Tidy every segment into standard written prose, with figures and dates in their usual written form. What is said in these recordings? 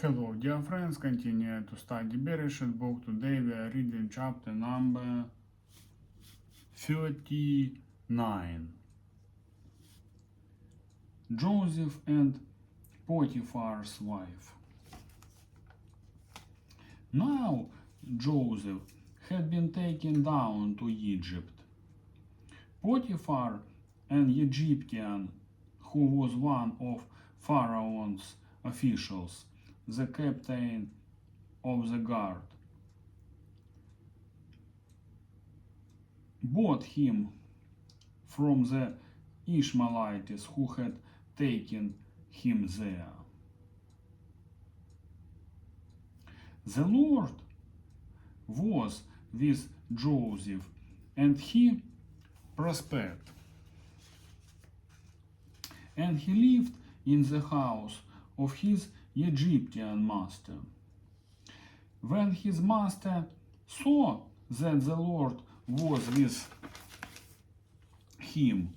Hello dear friends, continue to study Bereshit book. Today we are reading chapter number 39. Joseph and Potiphar's wife. Now Joseph had been taken down to Egypt. Potiphar, an Egyptian who was one of Pharaoh's officials, the captain of the guard, bought him from the Ishmaelites who had taken him there. The Lord was with Joseph, and he prospered. And he lived in the house of his Egyptian master. When his master saw that the Lord was with him,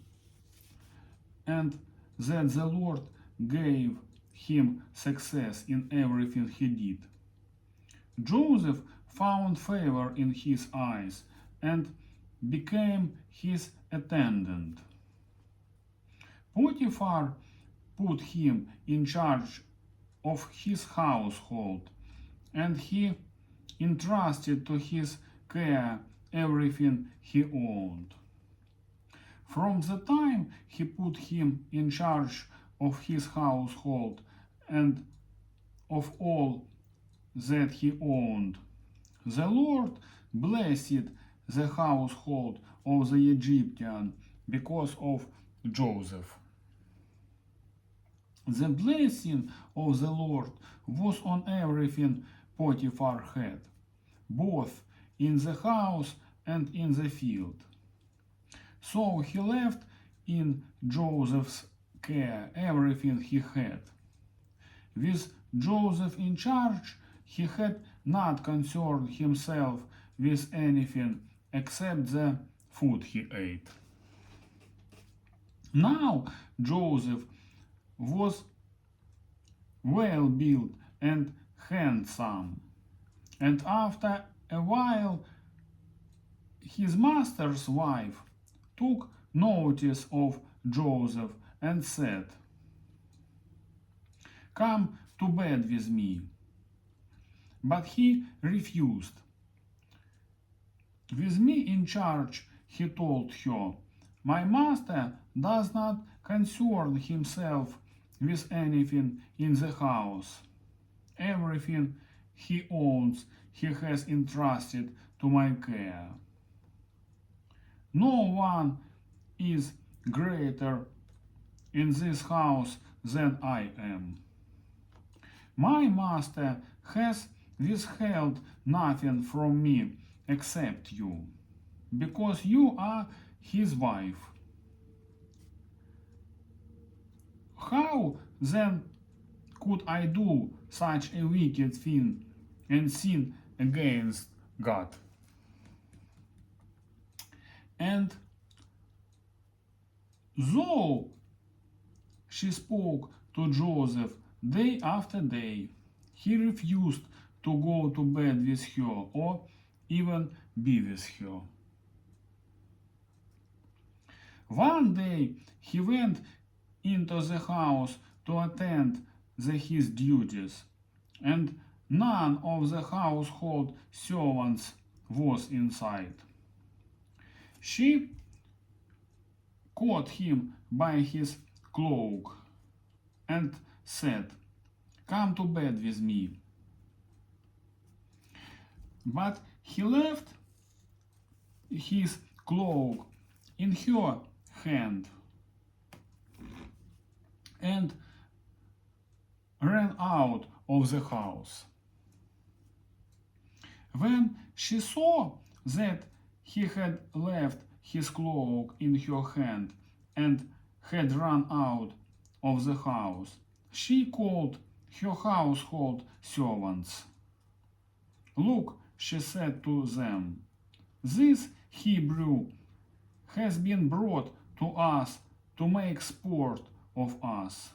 and that the Lord gave him success in everything he did, Joseph found favor in his eyes and became his attendant. Potiphar put him in charge of his household, and he entrusted to his care everything he owned. From the time he put him in charge of his household and of all that he owned, the Lord blessed the household of the Egyptian because of Joseph. The blessing of the Lord was on everything Potiphar had, both in the house and in the field. So he left in Joseph's care everything he had. With Joseph in charge, he had not concerned himself with anything except the food he ate. Now Joseph was well built and handsome, and after a while his master's wife took notice of Joseph and said, "Come to bed with me." But he refused. "With me in charge," he told her, "my master does not concern himself with anything in the house. Everything he owns he has entrusted to my care. No one is greater in this house than I am. My master has withheld nothing from me except you, because you are his wife. How then could I do such a wicked thing and sin against God?" And though she spoke to Joseph day after day, he refused to go to bed with her or even be with her. One day he went into the house to attend his duties, and none of the household servants was inside. She caught him by his cloak and said, "Come to bed with me." But he left his cloak in her hand and ran out of the house. When she saw that he had left his cloak in her hand and had run out of the house, she called her household servants. "Look," she said to them, "this Hebrew has been brought to us to make sport of us.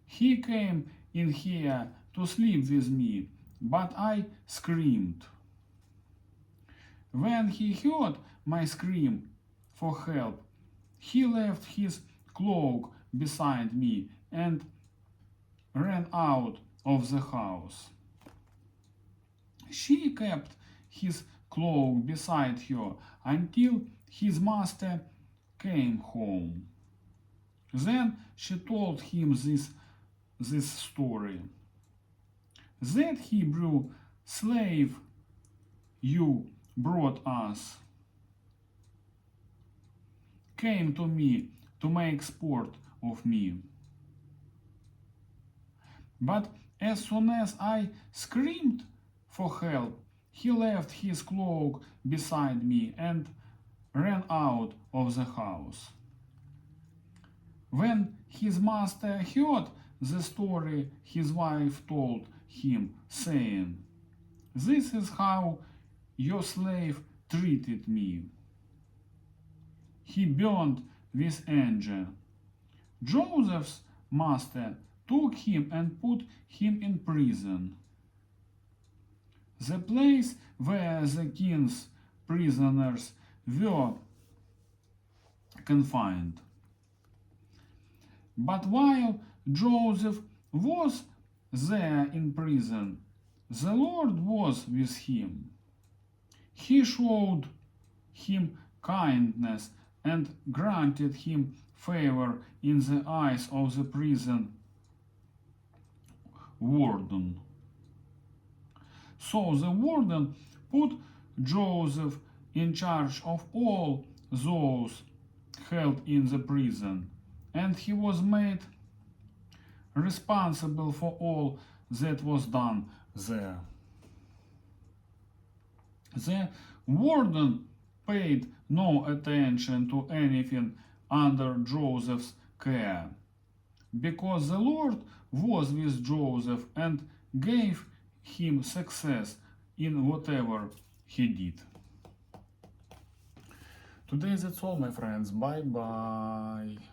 He came in here to sleep with me, but I screamed. When he heard my scream for help, he left his cloak beside me and ran out of the house. She kept his cloak beside her until his master came home. Then she told him this story. That Hebrew slave you brought us came to me to make sport of me. But as soon as I screamed for help, he left his cloak beside me and ran out of the house. When his master heard the story, his wife told him, saying, "This is how your slave treated me." He burned with anger. Joseph's master took him and put him in prison, the place where the king's prisoners were confined. But while Joseph was there in prison, the Lord was with him. He showed him kindness and granted him favor in the eyes of the prison warden. So the warden put Joseph in charge of all those held in the prison, and he was made responsible for all that was done there. The warden paid no attention to anything under Joseph's care, because the Lord was with Joseph and gave him success in whatever he did. Today that's all, my friends. Bye bye.